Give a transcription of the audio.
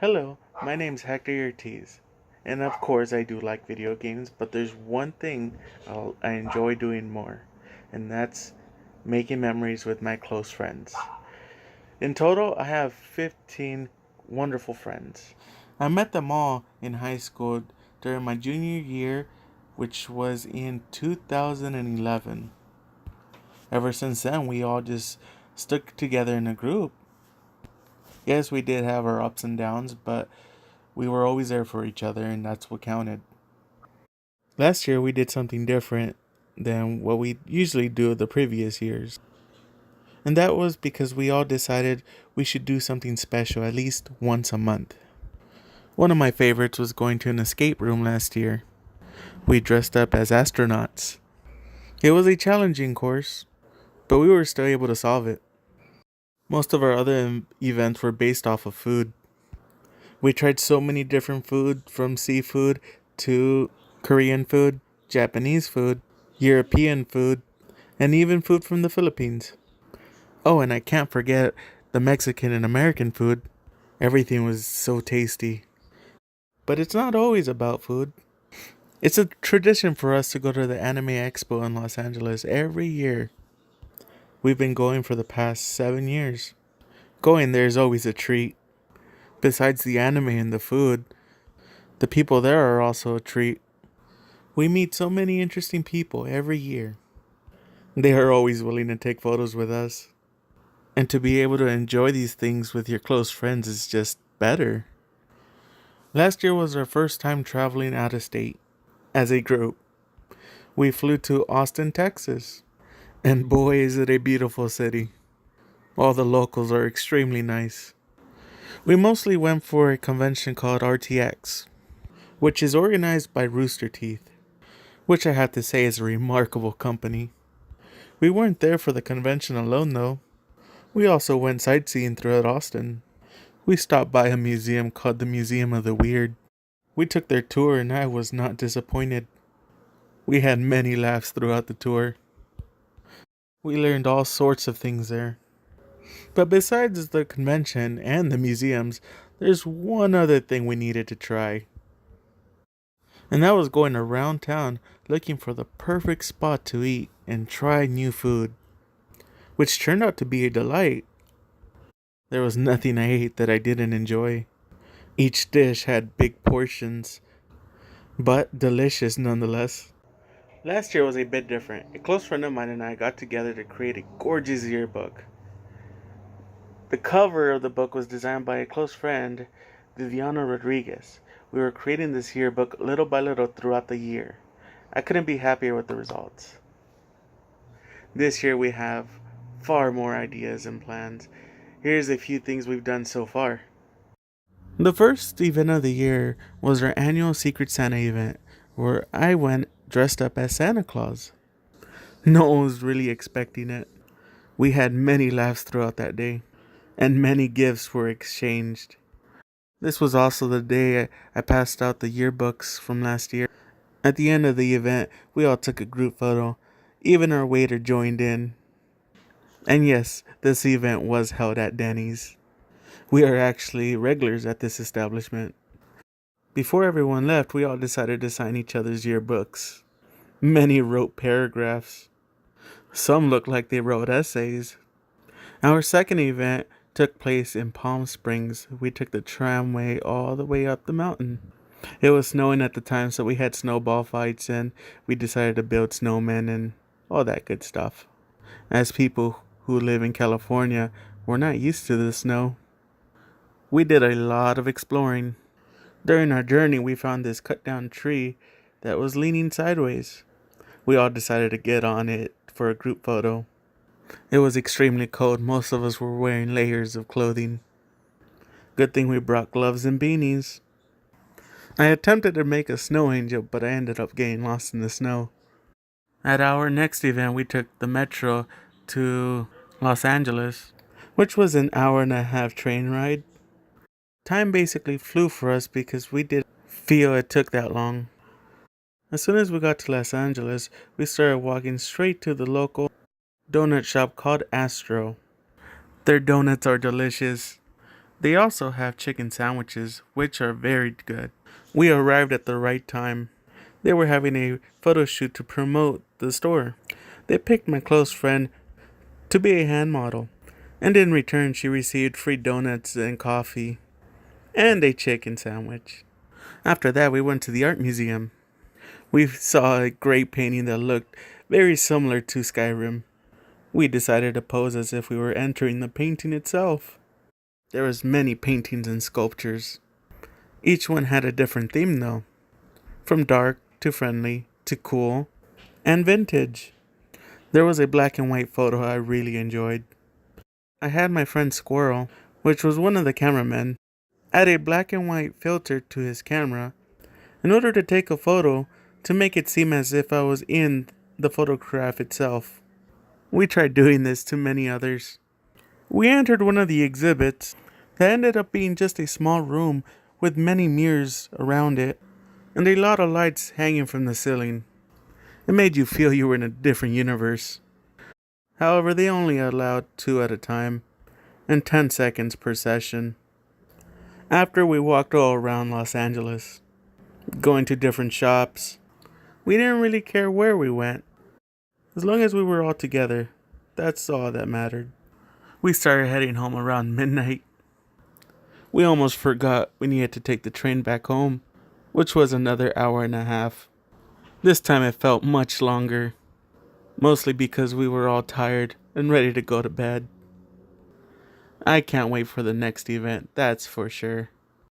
Hello, my name's Hector Urtiz, and of course I do like video games, but there's one thing I enjoy doing more, and that's making memories with my close friends. In total, I have 15 wonderful friends. I met them all in high school during my junior year, which was in 2011. Ever since then, we all just stuck together in a group. Yes, we did have our ups and downs, but we were always there for each other, and that's what counted. Last year, we did something different than what we usually do the previous years. And that was because we all decided we should do something special at least once a month. One of my favorites was going to an escape room last year. We dressed up as astronauts. It was a challenging course, but we were still able to solve it. Most of our other events were based off of food. We tried so many different food, from seafood to Korean food, Japanese food, European food, and even food from the Philippines. Oh, and I can't forget the Mexican and American food. Everything was so tasty. But it's not always about food. It's a tradition for us to go to the Anime Expo in Los Angeles every year. We've been going for the past 7 years. Going there is always a treat. Besides the anime and the food, the people there are also a treat. We meet so many interesting people every year. They are always willing to take photos with us. And to be able to enjoy these things with your close friends is just better. Last year was our first time traveling out of state as a group. We flew to Austin, Texas. And boy, is it a beautiful city. All the locals are extremely nice. We mostly went for a convention called RTX, which is organized by Rooster Teeth, which I have to say is a remarkable company. We weren't there for the convention alone though. We also went sightseeing throughout Austin. We stopped by a museum called the Museum of the Weird. We took their tour and I was not disappointed. We had many laughs throughout the tour. We learned all sorts of things there. But besides the convention and the museums, there's one other thing we needed to try. And that was going around town looking for the perfect spot to eat and try new food, which turned out to be a delight. There was nothing I ate that I didn't enjoy. Each dish had big portions, but delicious nonetheless. Last year was a bit different. A close friend of mine and I got together to create a gorgeous yearbook. The cover of the book was designed by a close friend, Viviana Rodriguez. We were creating this yearbook little by little throughout the year. I couldn't be happier with the results. This year we have far more ideas and plans. Here's a few things we've done so far. The first event of the year was our annual Secret Santa event, where I went dressed up as Santa Claus. No one was really expecting it. We had many laughs throughout that day, and many gifts were exchanged. This was also the day I passed out the yearbooks from last year. At the end of the event, we all took a group photo. Even our waiter joined in. And yes, this event was held at Danny's. We are actually regulars at this establishment. Before everyone left, we all decided to sign each other's yearbooks. Many wrote paragraphs. Some looked like they wrote essays. Our second event took place in Palm Springs. We took the tramway all the way up the mountain. It was snowing at the time, so we had snowball fights and we decided to build snowmen and all that good stuff. As people who live in California, we're not used to the snow. We did a lot of exploring. During our journey, we found this cut down tree that was leaning sideways. We all decided to get on it for a group photo. It was extremely cold. Most of us were wearing layers of clothing. Good thing we brought gloves and beanies. I attempted to make a snow angel, but I ended up getting lost in the snow. At our next event, we took the metro to Los Angeles, which was an hour and a half train ride. Time basically flew for us because we didn't feel it took that long. As soon as we got to Los Angeles, we started walking straight to the local donut shop called Astro. Their donuts are delicious. They also have chicken sandwiches, which are very good. We arrived at the right time. They were having a photo shoot to promote the store. They picked my close friend to be a hand model, and in return, she received free donuts and coffee and a chicken sandwich. After that, we went to the art museum. We saw a great painting that looked very similar to Skyrim. We decided to pose as if we were entering the painting itself. There was many paintings and sculptures. Each one had a different theme though, from dark to friendly to cool and vintage. There was a black and white photo I really enjoyed. I had my friend Squirrel, which was one of the cameramen, add a black and white filter to his camera in order to take a photo to make it seem as if I was in the photograph itself. We tried doing this to many others. We entered one of the exhibits that ended up being just a small room with many mirrors around it and a lot of lights hanging from the ceiling. It made you feel you were in a different universe. However, they only allowed 2 at a time and 10 seconds per session. After we walked all around Los Angeles, going to different shops, we didn't really care where we went. As long as we were all together, that's all that mattered. We started heading home around midnight. We almost forgot we needed to take the train back home, which was another hour and a half. This time it felt much longer, mostly because we were all tired and ready to go to bed. I can't wait for the next event, that's for sure.